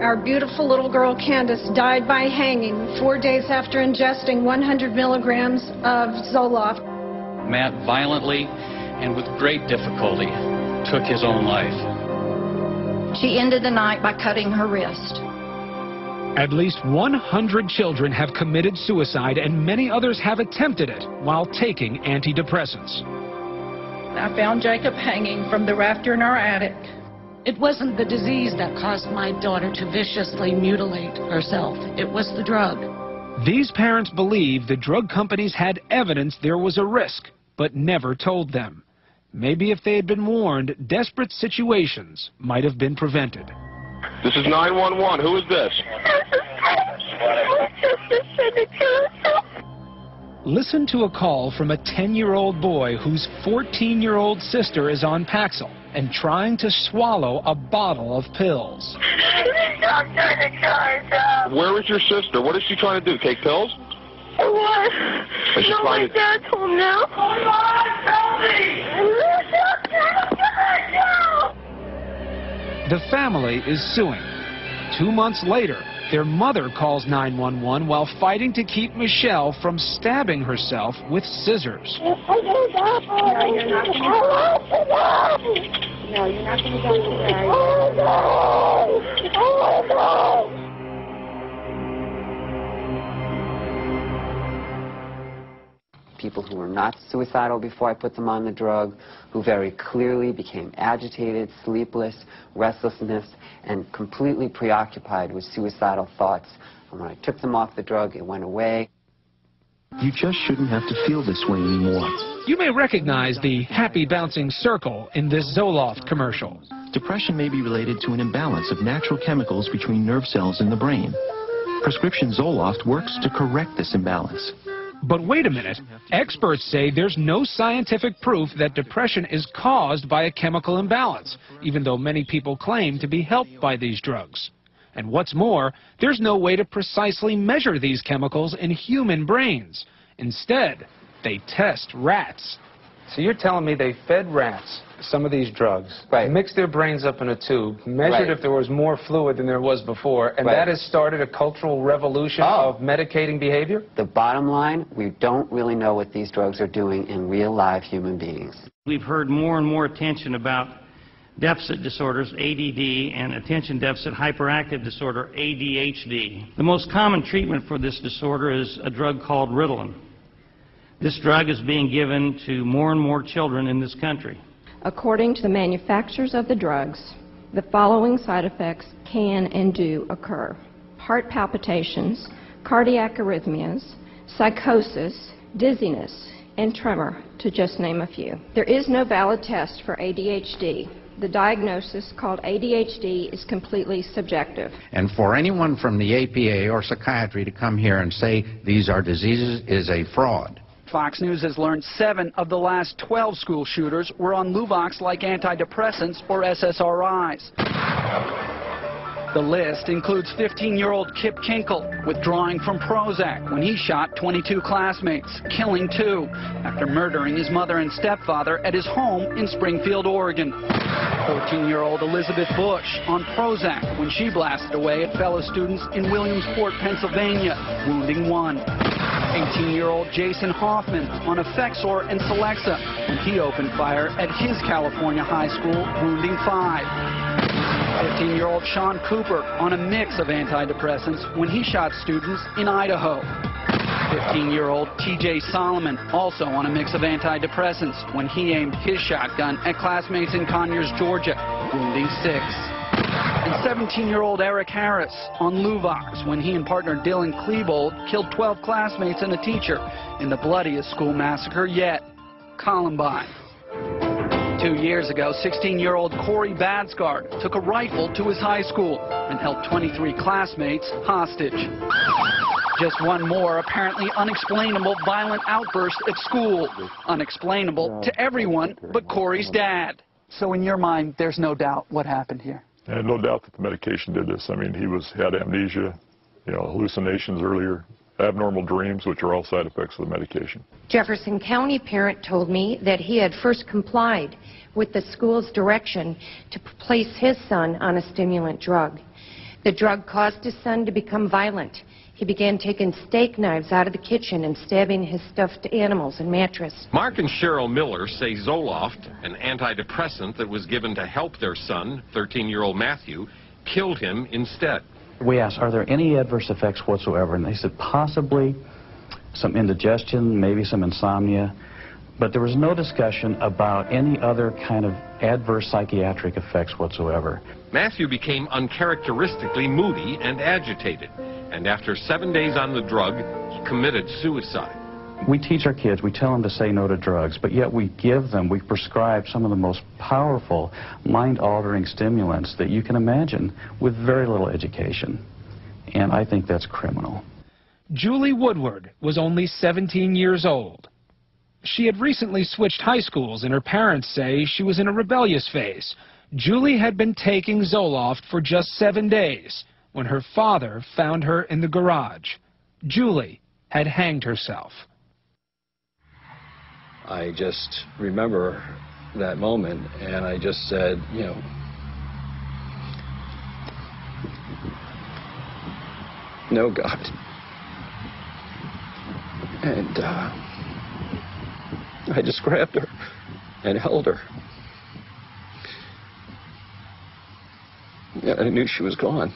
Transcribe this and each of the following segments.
Our beautiful little girl Candace died by hanging 4 days after ingesting 100 milligrams of Zoloft. Matt violently and with great difficulty took his own life. She ended the night by cutting her wrist. At least 100 children have committed suicide and many others have attempted it while taking antidepressants. I found Jacob hanging from the rafter in our attic. It wasn't the disease that caused my daughter to viciously mutilate herself. It was the drug. These parents believe the drug companies had evidence there was a risk, but never told them. Maybe if they had been warned, desperate situations might have been prevented. This is 911. Who is this? Listen to a call from a 10-year-old boy whose 14-year-old sister is on Paxil and trying to swallow a bottle of pills. Where is your sister? What is she trying to do? Take pills? What? No, my dad's home now. The family is suing. 2 months later, their mother calls 911 while fighting to keep Michelle from stabbing herself with scissors. No, you're not going to die. Oh, no. People who were not suicidal before I put them on the drug, who very clearly became agitated, sleepless, restlessness, and completely preoccupied with suicidal thoughts. And when I took them off the drug, it went away. You just shouldn't have to feel this way anymore. You may recognize the happy bouncing circle in this Zoloft commercial. Depression may be related to an imbalance of natural chemicals between nerve cells in the brain. Prescription Zoloft works to correct this imbalance. But wait a minute. Experts say there's no scientific proof that depression is caused by a chemical imbalance, even though many people claim to be helped by these drugs. And what's more, there's no way to precisely measure these chemicals in human brains. Instead, they test rats. So you're telling me they fed rats some of these drugs, mixed their brains up in a tube, measured if there was more fluid than there was before, and that has started a cultural revolution of medicating behavior? The bottom line, we don't really know what these drugs are doing in real live human beings. We've heard more and more attention about deficit disorders, ADD, and attention deficit hyperactive disorder, ADHD. The most common treatment for this disorder is a drug called Ritalin. This drug is being given to more and more children in this country. According to the manufacturers of the drugs, the following side effects can and do occur: heart palpitations, cardiac arrhythmias, psychosis, dizziness, and tremor, to just name a few. There is no valid test for ADHD. The diagnosis, called ADHD, is completely subjective. And for anyone from the APA or psychiatry to come here and say these are diseases is a fraud. Fox News has learned 7 of the last 12 school shooters were on Luvox-like antidepressants or SSRIs. The list includes 15-year-old Kip Kinkle withdrawing from Prozac when he shot 22 classmates, killing 2 after murdering his mother and stepfather at his home in Springfield, Oregon. 14-year-old Elizabeth Bush on Prozac when she blasted away at fellow students in Williamsport, Pennsylvania, wounding 1. 18-year-old Jason Hoffman on Effexor and Celexa when he opened fire at his California high school, wounding 5. 15-year-old Sean Cooper on a mix of antidepressants when he shot students in Idaho. 15-year-old TJ Solomon also on a mix of antidepressants when he aimed his shotgun at classmates in Conyers, Georgia, wounding 6. And 17-year-old Eric Harris on Luvox when he and partner Dylan Klebold killed 12 classmates and a teacher in the bloodiest school massacre yet, Columbine. 2 years ago, 16-year-old Corey Badsgard took a rifle to his high school and held 23 classmates hostage. Just one more apparently unexplainable violent outburst at school. Unexplainable to everyone but Corey's dad. So in your mind, there's no doubt what happened here? And no doubt that the medication did this. I mean, he had amnesia, hallucinations earlier, abnormal dreams, which are all side effects of the medication. Jefferson County parent told me that he had first complied with the school's direction to place his son on a stimulant drug. The drug caused his son to become violent. He began taking steak knives out of the kitchen and stabbing his stuffed animals and mattress. Mark and Cheryl Miller say Zoloft, an antidepressant that was given to help their son, 13-year-old Matthew, killed him instead. We asked, are there any adverse effects whatsoever? And they said possibly some indigestion, maybe some insomnia, but there was no discussion about any other kind of adverse psychiatric effects whatsoever. Matthew became uncharacteristically moody and agitated, and after 7 days on the drug, he committed suicide. We teach our kids, we tell them to say no to drugs, but yet we prescribe some of the most powerful mind-altering stimulants that you can imagine with very little education. And I think that's criminal. Julie Woodward was only 17 years old. She had recently switched high schools, and her parents say she was in a rebellious phase. Julie had been taking Zoloft for just 7 days when her father found her in the garage. Julie had hanged herself. I just remember that moment, and I just said, you know, no, God. And I just grabbed her and held her. Yeah, I knew she was gone.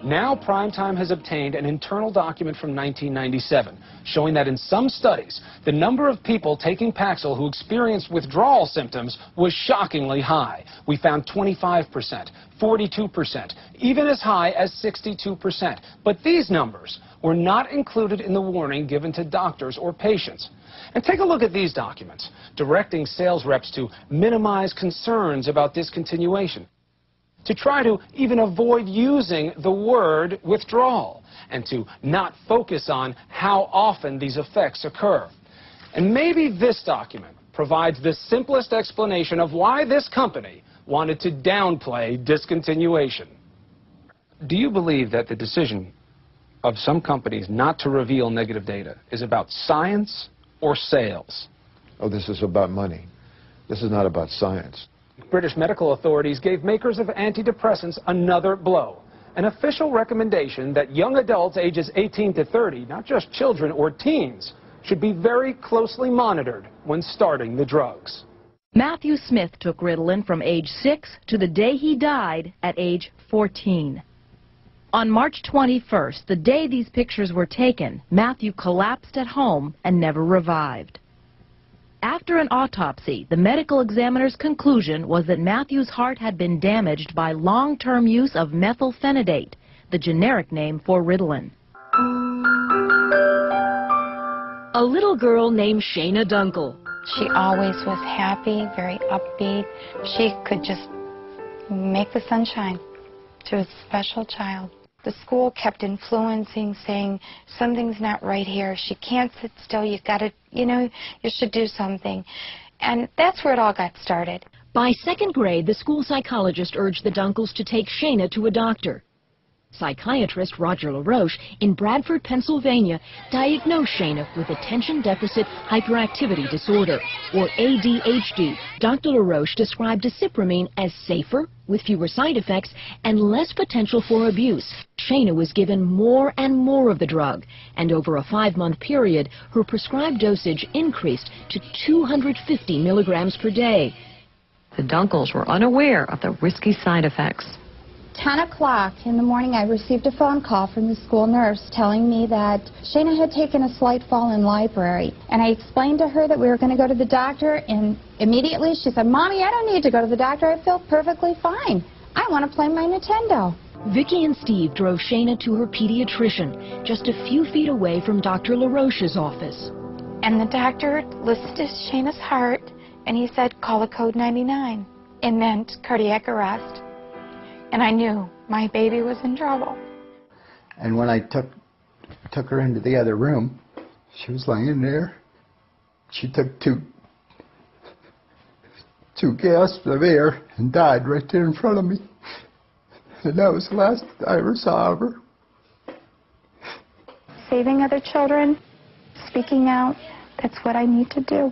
Now Primetime has obtained an internal document from 1997 showing that in some studies, the number of people taking Paxil who experienced withdrawal symptoms was shockingly high. We found 25%, 42%, even as high as 62%. But these numbers were not included in the warning given to doctors or patients. And take a look at these documents, directing sales reps to minimize concerns about discontinuation, to try to even avoid using the word withdrawal, and to not focus on how often these effects occur. And maybe this document provides the simplest explanation of why this company wanted to downplay discontinuation. Do you believe that the decision of some companies not to reveal negative data is about science or sales? Oh, this is about money. This is not about science. British medical authorities gave makers of antidepressants another blow. An official recommendation that young adults ages 18 to 30, not just children or teens, should be very closely monitored when starting the drugs. Matthew Smith took Ritalin from age 6 to the day he died at age 14. On March 21st, the day these pictures were taken, Matthew collapsed at home and never revived. After an autopsy, the medical examiner's conclusion was that Matthew's heart had been damaged by long-term use of methylphenidate, the generic name for Ritalin. A little girl named Shayna Dunkel. She always was happy, very upbeat. She could just make the sunshine. She was a special child. The school kept influencing, saying, something's not right here. She can't sit still. You've got to, you should do something. And that's where it all got started. By second grade, the school psychologist urged the Dunkels to take Shayna to a doctor. Psychiatrist Roger LaRoche in Bradford, Pennsylvania, diagnosed Shayna with attention deficit hyperactivity disorder, or ADHD. Dr. LaRoche described acipramine as safer, with fewer side effects, and less potential for abuse. Shayna was given more and more of the drug, and over a 5-month period, her prescribed dosage increased to 250 milligrams per day. The Dunkels were unaware of the risky side effects. 10 o'clock in the morning, I received a phone call from the school nurse telling me that Shayna had taken a slight fall in library. And I explained to her that we were going to go to the doctor, and immediately she said, Mommy, I don't need to go to the doctor. I feel perfectly fine. I want to play my Nintendo. Vicki and Steve drove Shayna to her pediatrician, just a few feet away from Dr. LaRoche's office. And the doctor listened to Shayna's heart, and he said, call a code 99. It meant cardiac arrest. And I knew my baby was in trouble. And when I took her into the other room, she was laying there. She took two gasps of air and died right there in front of me. And that was the last I ever saw of her. Saving other children, speaking out, that's what I need to do.